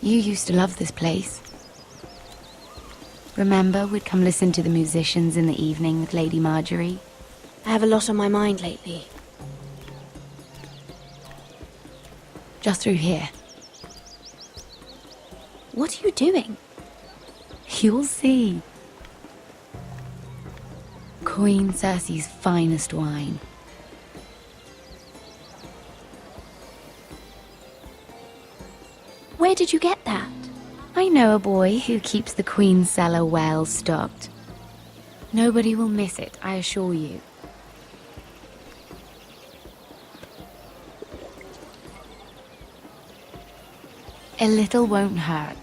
You used to love this place. Remember, we'd come listen to the musicians in the evening with Lady Marjorie? I have a lot on my mind lately. Just through here. What are you doing? You'll see. Queen Cersei's finest wine. Where did you get that? I know a boy who keeps the Queen's cellar well stocked. Nobody will miss it, I assure you. A little won't hurt.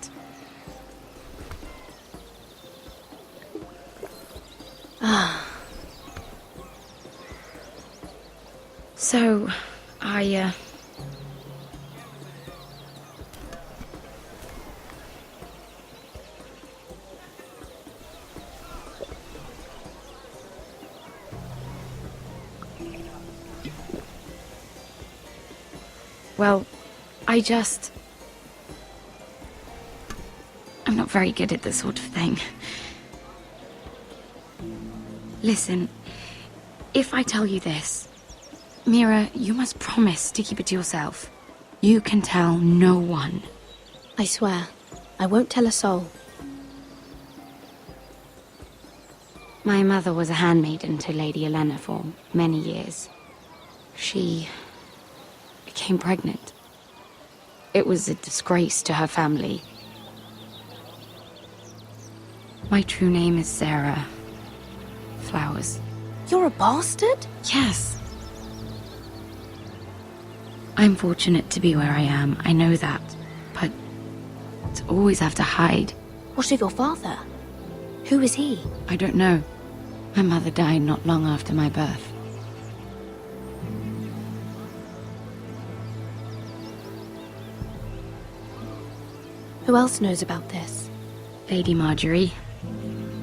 So, Well, I'm not very good at this sort of thing. Listen, if I tell you this, Mira, you must promise to keep it to yourself. You can tell no one. I swear, I won't tell a soul. My mother was a handmaiden to Lady Olenna for many years. She became pregnant. It was a disgrace to her family. My true name is Sarah Flowers. You're a bastard? Yes. I'm fortunate to be where I am, I know that. But to always have to hide. What of your father? Who is he? I don't know. My mother died not long after my birth. Who else knows about this? Lady Marjorie,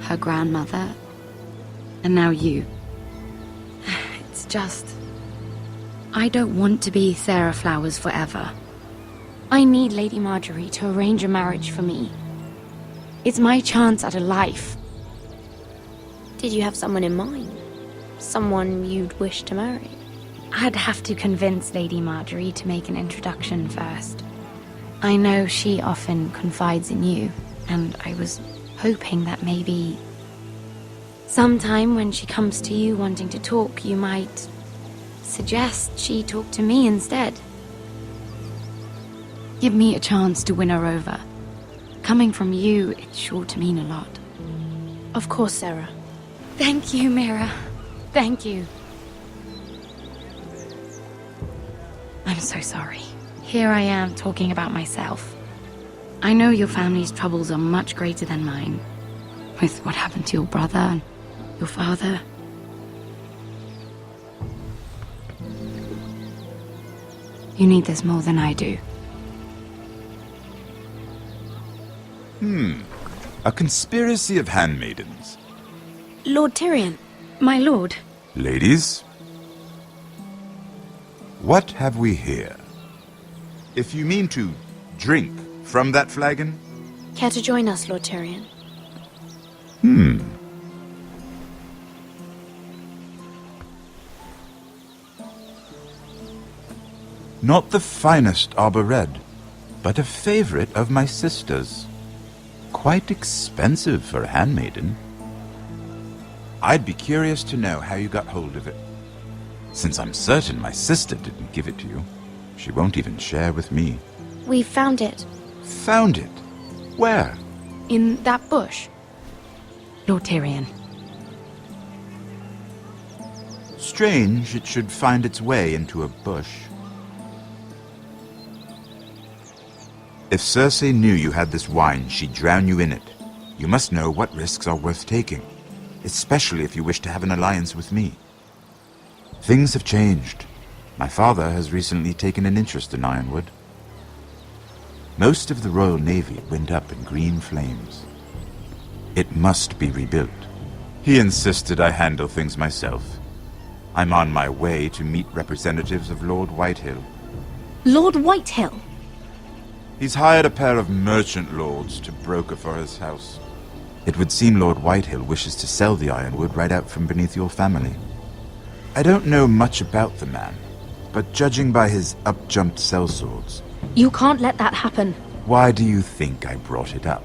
her grandmother, and now you. It's just... I don't want to be Sarah Flowers forever. I need Lady Marjorie to arrange a marriage for me. It's my chance at a life. Did you have someone in mind? Someone you'd wish to marry? I'd have to convince Lady Marjorie to make an introduction first. I know she often confides in you, and I was hoping that maybe sometime when she comes to you wanting to talk, you might suggest she talk to me instead. Give me a chance to win her over. Coming from you, it's sure to mean a lot. Of course, Sarah. Thank you, Mira. Thank you. I'm so sorry. Here I am talking about myself. I know your family's troubles are much greater than mine. With what happened to your brother and your father. You need this more than I do. A conspiracy of handmaidens. Lord Tyrion. My lord. Ladies, what have we here? If you mean to drink from that flagon? Care to join us, Lord Tyrion? Not the finest arbor red, but a favorite of my sister's. Quite expensive for a handmaiden. I'd be curious to know how you got hold of it. Since I'm certain my sister didn't give it to you, she won't even share with me. We found it. Found it? Where? In that bush. Lord Tyrion. Strange it should find its way into a bush. If Cersei knew you had this wine, she'd drown you in it. You must know what risks are worth taking, especially if you wish to have an alliance with me. Things have changed. My father has recently taken an interest in Ironwood. Most of the Royal Navy went up in green flames. It must be rebuilt. He insisted I handle things myself. I'm on my way to meet representatives of Lord Whitehill. Lord Whitehill? He's hired a pair of merchant lords to broker for his house. It would seem Lord Whitehill wishes to sell the ironwood right out from beneath your family. I don't know much about the man, but judging by his up-jumped sellswords... You can't let that happen. Why do you think I brought it up?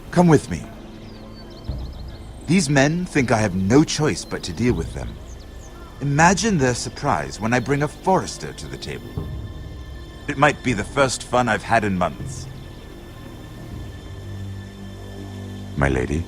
Come with me. These men think I have no choice but to deal with them. Imagine their surprise when I bring a forester to the table. It might be the first fun I've had in months. My lady?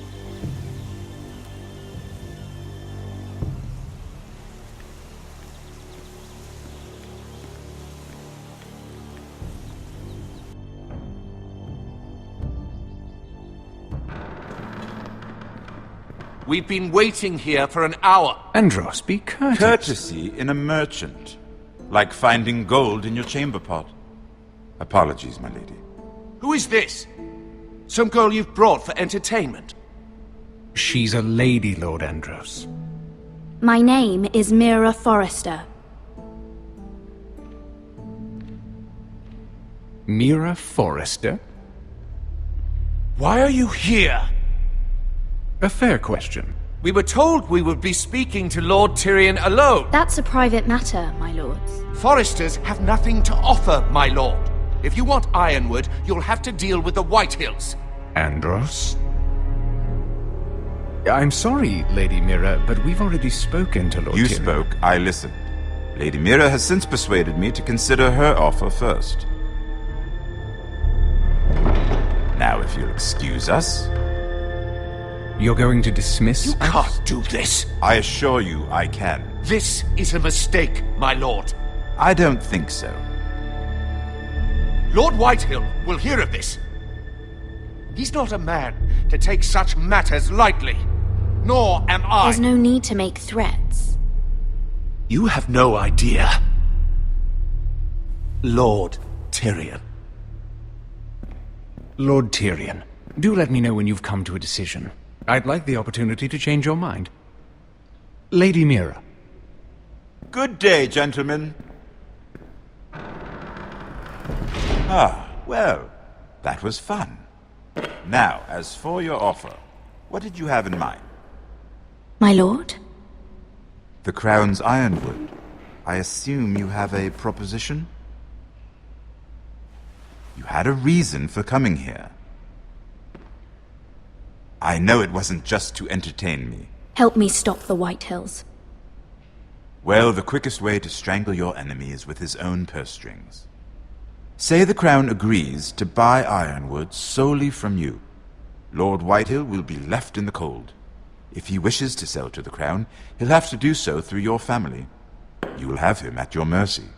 We've been waiting here for an hour. Andros, be courteous. Courtesy in a merchant. Like finding gold in your chamber pot. Apologies, my lady. Who is this? Some girl you've brought for entertainment? She's a lady, Lord Andros. My name is Mira Forrester. Mira Forrester? Why are you here? A fair question. We were told we would be speaking to Lord Tyrion alone. That's a private matter, my lords. Foresters have nothing to offer, my lord. If you want ironwood, you'll have to deal with the Whitehills. Andros? I'm sorry, Lady Mira, but we've already spoken to Lord You Tyrion. spoke, I listened. Lady Mira has since persuaded me to consider her offer first. Now, if you'll excuse us... You're going to dismiss You us? can't do this. I assure you I can. This is a mistake, my lord. I don't think so. Lord Whitehill will hear of this. He's not a man to take such matters lightly. Nor am I. There's no need to make threats. You have no idea. Lord Tyrion. Lord Tyrion, do let me know when you've come to a decision. I'd like the opportunity to change your mind. Lady Mira. Good day, gentlemen. Ah, well, that was fun. Now, as for your offer, what did you have in mind? My lord? The Crown's ironwood. I assume you have a proposition? You had a reason for coming here. I know it wasn't just to entertain me. Help me stop the Whitehills. Well, the quickest way to strangle your enemy is with his own purse strings. Say the Crown agrees to buy ironwood solely from you. Lord Whitehill will be left in the cold. If he wishes to sell to the Crown, he'll have to do so through your family. You will have him at your mercy.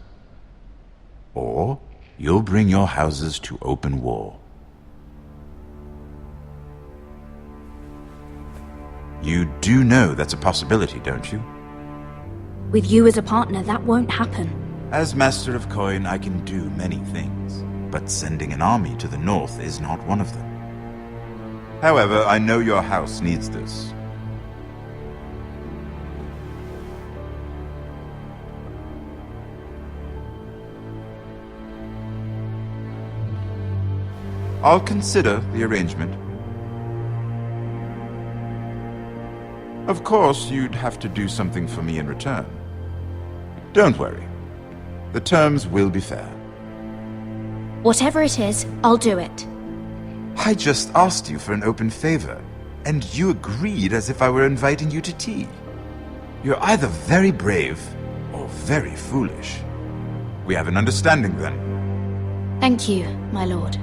Or you'll bring your houses to open war. You do know that's a possibility, don't you? With you as a partner, that won't happen. As Master of Coin, I can do many things, but sending an army to the north is not one of them. However, I know your house needs this. I'll consider the arrangement. Of course, you'd have to do something for me in return. Don't worry. The terms will be fair. Whatever it is, I'll do it. I just asked you for an open favor, and you agreed as if I were inviting you to tea. You're either very brave or very foolish. We have an understanding then. Thank you, my lord.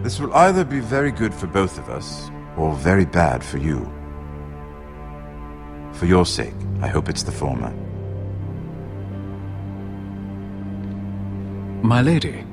This will either be very good for both of us, or very bad for you. For your sake, I hope it's the former. My lady.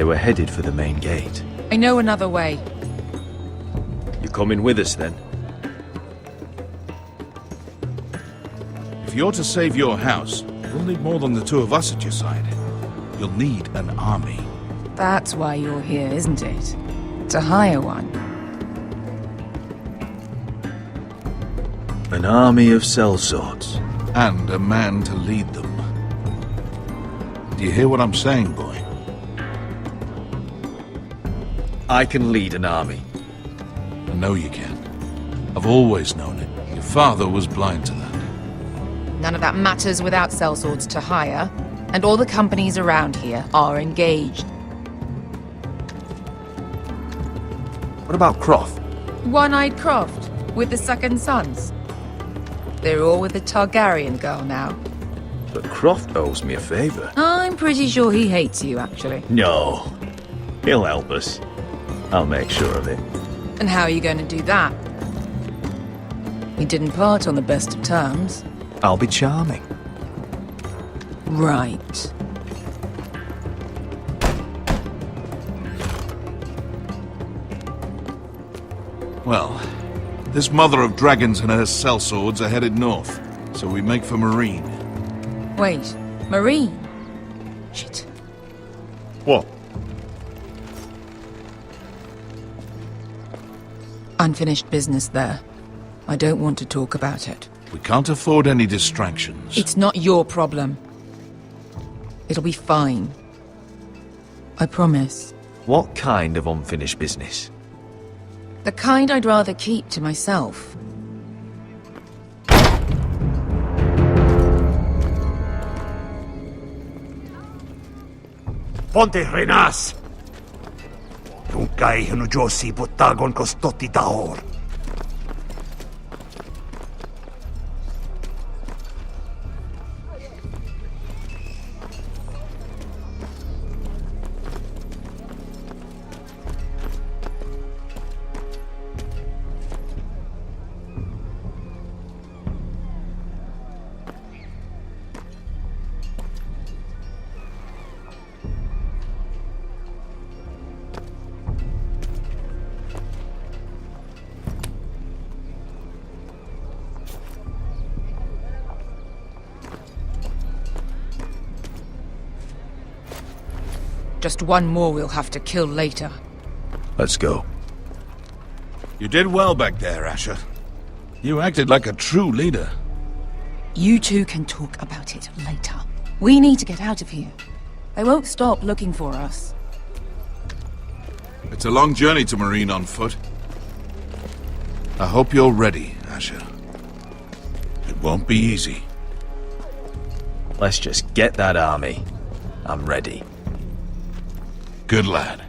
They were headed for the main gate. I know another way. You coming with us then? If you're to save your house, you'll need more than the two of us at your side. You'll need an army. That's why you're here, isn't it? To hire one. An army of sellswords. And a man to lead them. Do you hear what I'm saying, boy? I can lead an army. I know you can. I've always known it. Your father was blind to that. None of that matters without sellswords to hire, and all the companies around here are engaged. What about Croft? One-Eyed Croft, with the second sons. They're all with the Targaryen girl now. But Croft owes me a favor. I'm pretty sure he hates you, actually. No. He'll help us. I'll make sure of it. And how are you going to do that? We didn't part on the best of terms. I'll be charming. Right. Well, this mother of dragons and her sellswords are headed north, so we make for Marine. Wait, Marine? Shit. What? Unfinished business there. I don't want to talk about it. We can't afford any distractions. It's not your problem. It'll be fine. I promise. What kind of unfinished business? The kind I'd rather keep to myself. Ponte Renas! Tungkai hanu Josi botagon kostotti taor. Just one more we'll have to kill later. Let's go. You did well back there, Asher. You acted like a true leader. You two can talk about it later. We need to get out of here. They won't stop looking for us. It's a long journey to Marine on foot. I hope you're ready, Asher. It won't be easy. Let's just get that army. I'm ready. Good lad.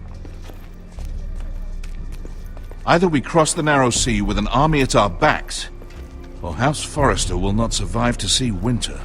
Either we cross the narrow sea with an army at our backs, or House Forrester will not survive to see winter.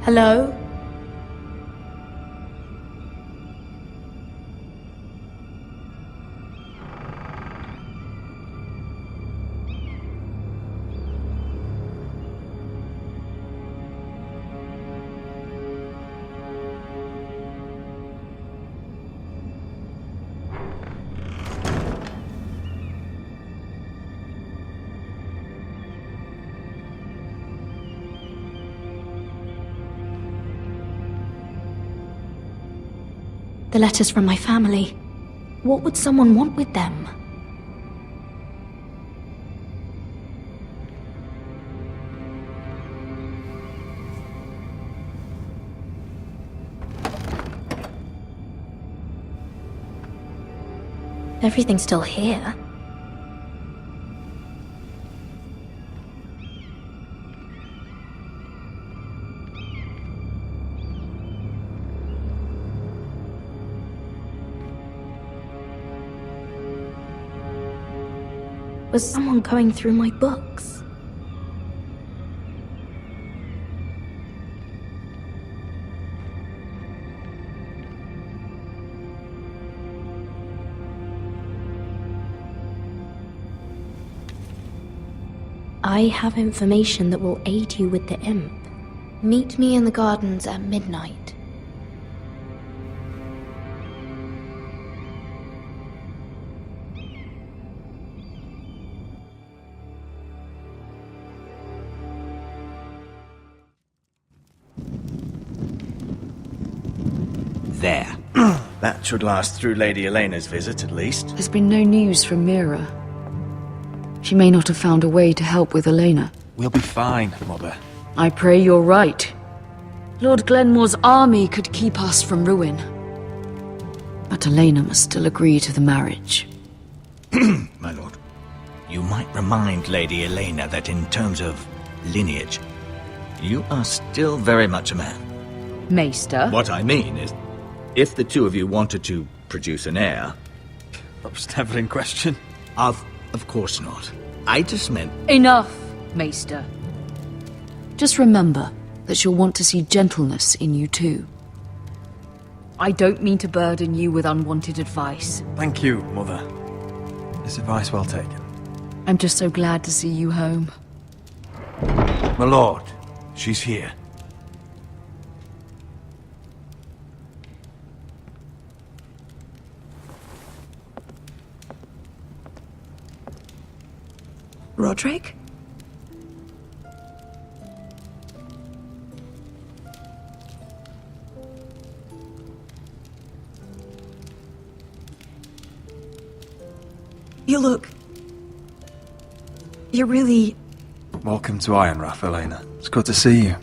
Hello? The letters from my family. What would someone want with them? Everything's still here. Was someone going through my books? I have information that will aid you with the imp. Meet me in the gardens at midnight. There. That should last through Lady Elena's visit, at least. There's been no news from Mira. She may not have found a way to help with Elena. We'll be fine, Mother. I pray you're right. Lord Glenmore's army could keep us from ruin. But Elena must still agree to the marriage. My lord, you might remind Lady Elena that in terms of lineage, you are still very much a man. Maester? What I mean is, if the two of you wanted to produce an heir... That was never in question. Of course not. I just meant... Enough, Maester. Just remember that she'll want to see gentleness in you too. I don't mean to burden you with unwanted advice. Thank you, Mother. This advice well taken. I'm just so glad to see you home. My lord, she's here. Roderick? You look... You're really... Welcome to Ironrath, Elena. It's good to see you.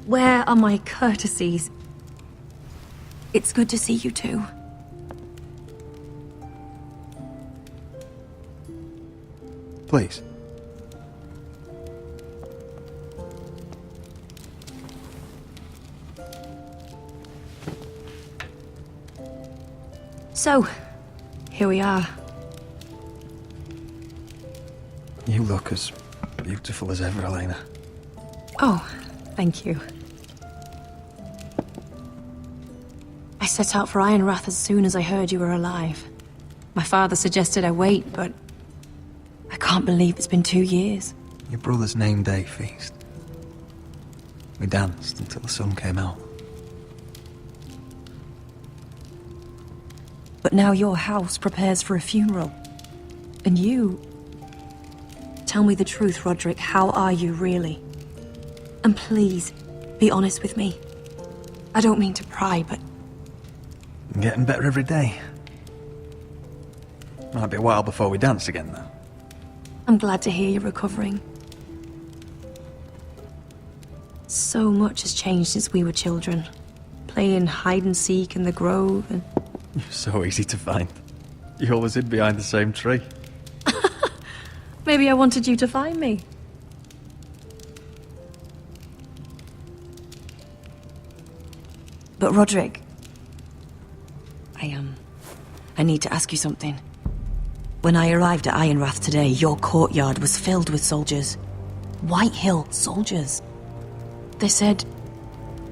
Where are my courtesies? It's good to see you too. Please. So, here we are. You look as beautiful as ever, Elena. Oh, thank you. I set out for Ironrath as soon as I heard you were alive. My father suggested I wait, but I can't believe it's been 2 years. Your brother's name day feast. We danced until the sun came out. But now your house prepares for a funeral. And you... Tell me the truth, Roderick. How are you, really? And please, be honest with me. I don't mean to pry, but... I'm getting better every day. Might be a while before we dance again, though. I'm glad to hear you're recovering. So much has changed since we were children. Playing hide-and-seek in the grove and... You're so easy to find. You always hid behind the same tree. Maybe I wanted you to find me. But Roderick... I need to ask you something. When I arrived at Ironrath today, your courtyard was filled with soldiers. White Hill soldiers. They said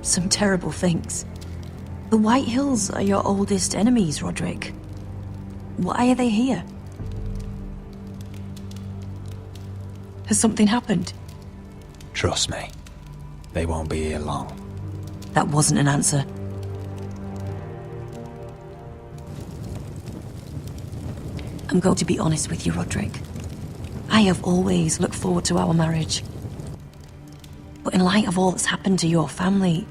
some terrible things. The White Hills are your oldest enemies, Roderick. Why are they here? Has something happened? Trust me. They won't be here long. That wasn't an answer. I'm going to be honest with you, Roderick. I have always looked forward to our marriage. But in light of all that's happened to your family...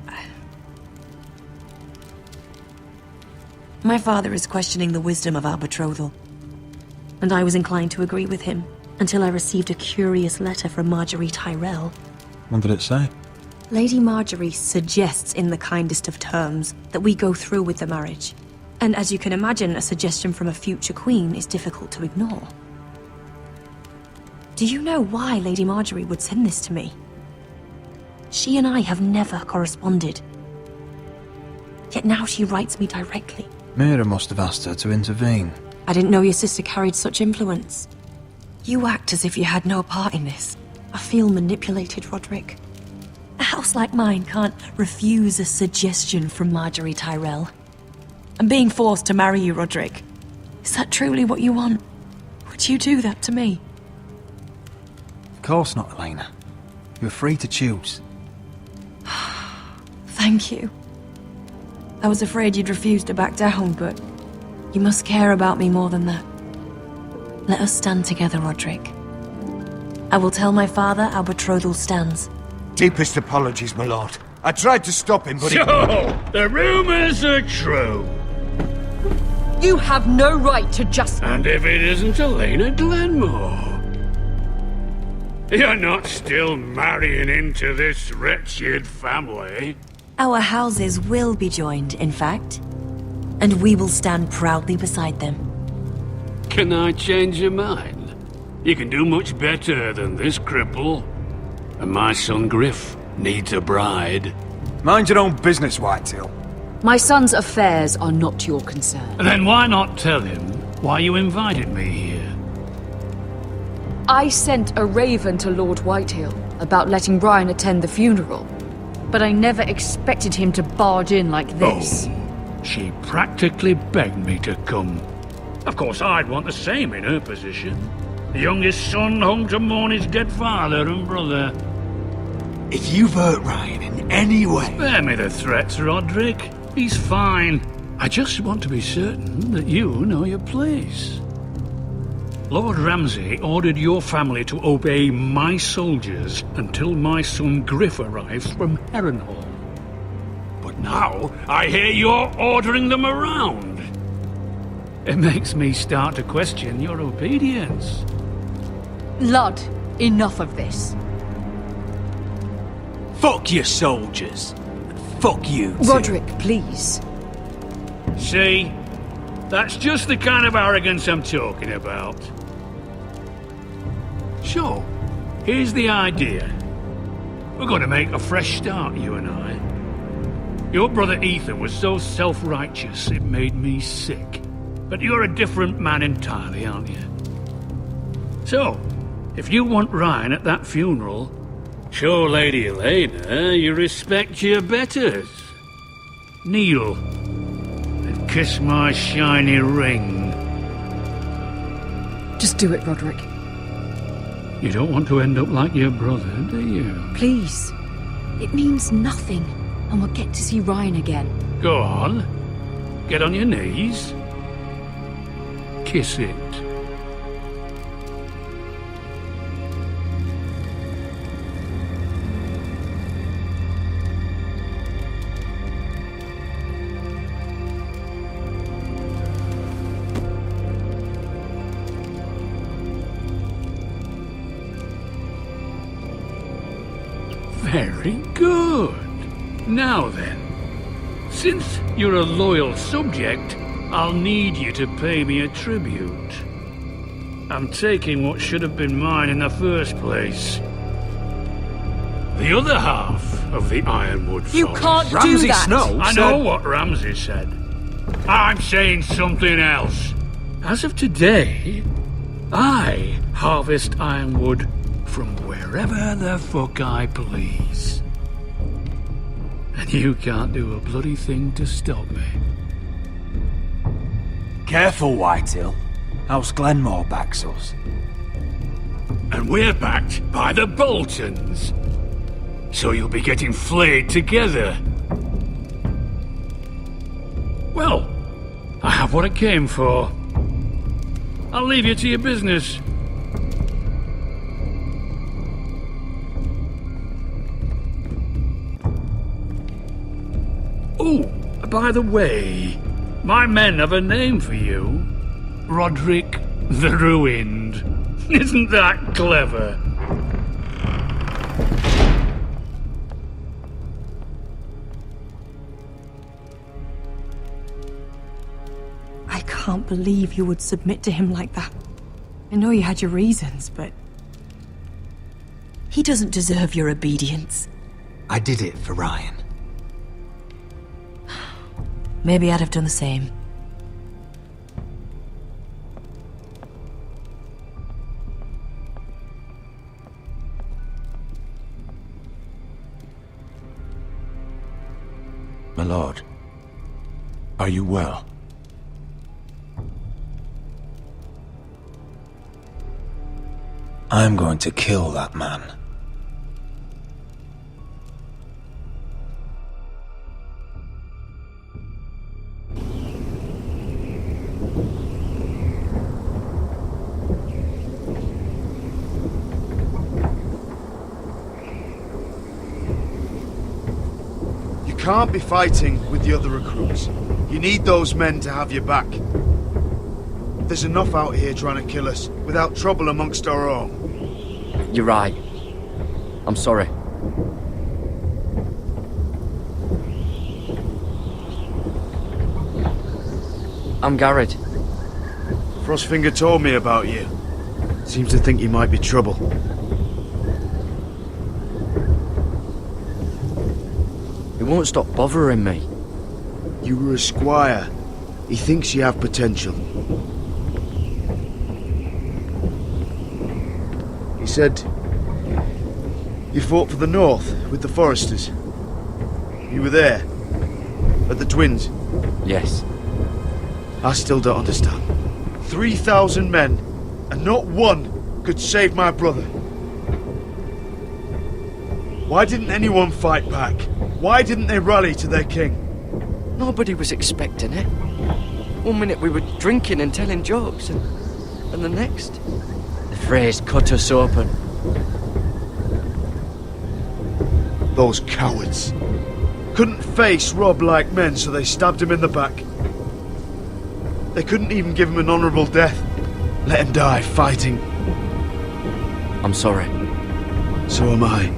My father is questioning the wisdom of our betrothal. And I was inclined to agree with him, until I received a curious letter from Marjorie Tyrell. What did it say? Lady Marjorie suggests in the kindest of terms that we go through with the marriage. And as you can imagine, a suggestion from a future queen is difficult to ignore. Do you know why Lady Marjorie would send this to me? She and I have never corresponded. Yet now she writes me directly. Mira must have asked her to intervene. I didn't know your sister carried such influence. You act as if you had no part in this. I feel manipulated, Roderick. A house like mine can't refuse a suggestion from Marjorie Tyrell. I'm being forced to marry you, Roderick. Is that truly what you want? Would you do that to me? Of course not, Elena. You're free to choose. Thank you. I was afraid you'd refuse to back down, but you must care about me more than that. Let us stand together, Roderick. I will tell my father our betrothal stands. Deepest apologies, my lord. I tried to stop him, but So, the rumors are true. You have no right to just... And if it isn't Elena Glenmore? You're not still marrying into this wretched family. Our houses will be joined, in fact. And we will stand proudly beside them. Can I change your mind? You can do much better than this cripple. And my son Griff needs a bride. Mind your own business, Whitetail. My son's affairs are not your concern. Then why not tell him why you invited me here? I sent a raven to Lord Whitehill about letting Brian attend the funeral, but I never expected him to barge in like this. Oh, she practically begged me to come. Of course, I'd want the same in her position. The youngest son home to mourn his dead father and brother. If you've hurt Ryan in any way... Spare me the threats, Roderick. He's fine. I just want to be certain that you know your place. Lord Ramsay ordered your family to obey my soldiers until my son Griff arrives from Harrenhal. But now, I hear you're ordering them around. It makes me start to question your obedience. Lud, enough of this. Fuck your soldiers. Fuck you, too. Roderick, please. See? That's just the kind of arrogance I'm talking about. So, here's the idea. We're going to make a fresh start, you and I. Your brother Ethan was so self-righteous it made me sick. But you're a different man entirely, aren't you? So, if you want Ryan at that funeral, show Lady Elena you respect your betters. Kneel and kiss my shiny ring. Just do it, Roderick. You don't want to end up like your brother, do you? Please. It means nothing, and we'll get to see Ryan again. Go on. Get on your knees. Kiss it. Very good. Now then, since you're a loyal subject, I'll need you to pay me a tribute. I'm taking what should have been mine in the first place. The other half of the Ironwood Forest. You can't do that! I know what Ramsay said. I'm saying something else. As of today, I harvest ironwood from wherever the fuck I please. And you can't do a bloody thing to stop me. Careful, Whitehill. House Glenmore backs us. And we're backed by the Boltons. So you'll be getting flayed together. Well, I have what I came for. I'll leave you to your business. Oh, by the way, My men have a name for you. Roderick the Ruined. Isn't that clever? I can't believe you would submit to him like that. I know you had your reasons, but... he doesn't deserve your obedience. I did it for Ryan. Maybe I'd have done the same. My lord, are you well? I'm going to kill that man. You can't be fighting with the other recruits. You need those men to have your back. There's enough out here trying to kill us, without trouble amongst our own. You're right. I'm sorry. I'm Garrett. Frostfinger told me about you. Seems to think you might be trouble. He won't stop bothering me. You were a squire. He thinks you have potential. He said you fought for the North with the Foresters. You were there, at the Twins. Yes. I still don't understand. 3,000 men, and not one could save my brother. Why didn't anyone fight back? Why didn't they rally to their king? Nobody was expecting it. One minute we were drinking and telling jokes, and the next... the phrase cut us open. Those cowards. Couldn't face Rob like men, so they stabbed him in the back. They couldn't even give him an honourable death. Let him die fighting. I'm sorry. So am I.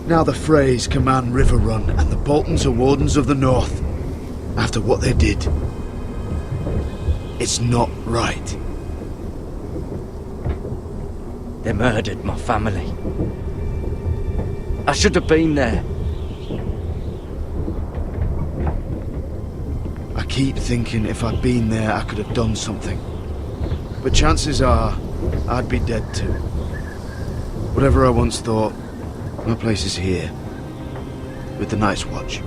Now the Freys command River Run, and the Boltons are Wardens of the North. After what they did. It's not right. They murdered my family. I should have been there. I keep thinking if I'd been there, I could have done something. But chances are, I'd be dead too. Whatever I once thought, my place is here. With the Night's Watch.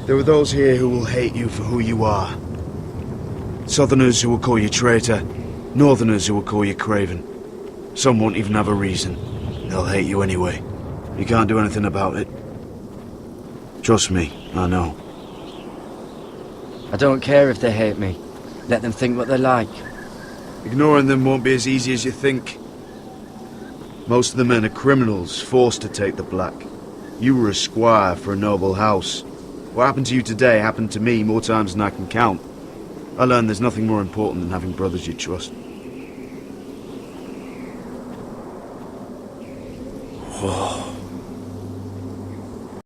There are those here who will hate you for who you are. Southerners who will call you traitor, Northerners who will call you craven. Some won't even have a reason. They'll hate you anyway. You can't do anything about it. Trust me, I know. I don't care if they hate me. Let them think what they like. Ignoring them won't be as easy as you think. Most of the men are criminals, forced to take the black. You were a squire for a noble house. What happened to you today happened to me more times than I can count. I learned there's nothing more important than having brothers you trust. Whoa.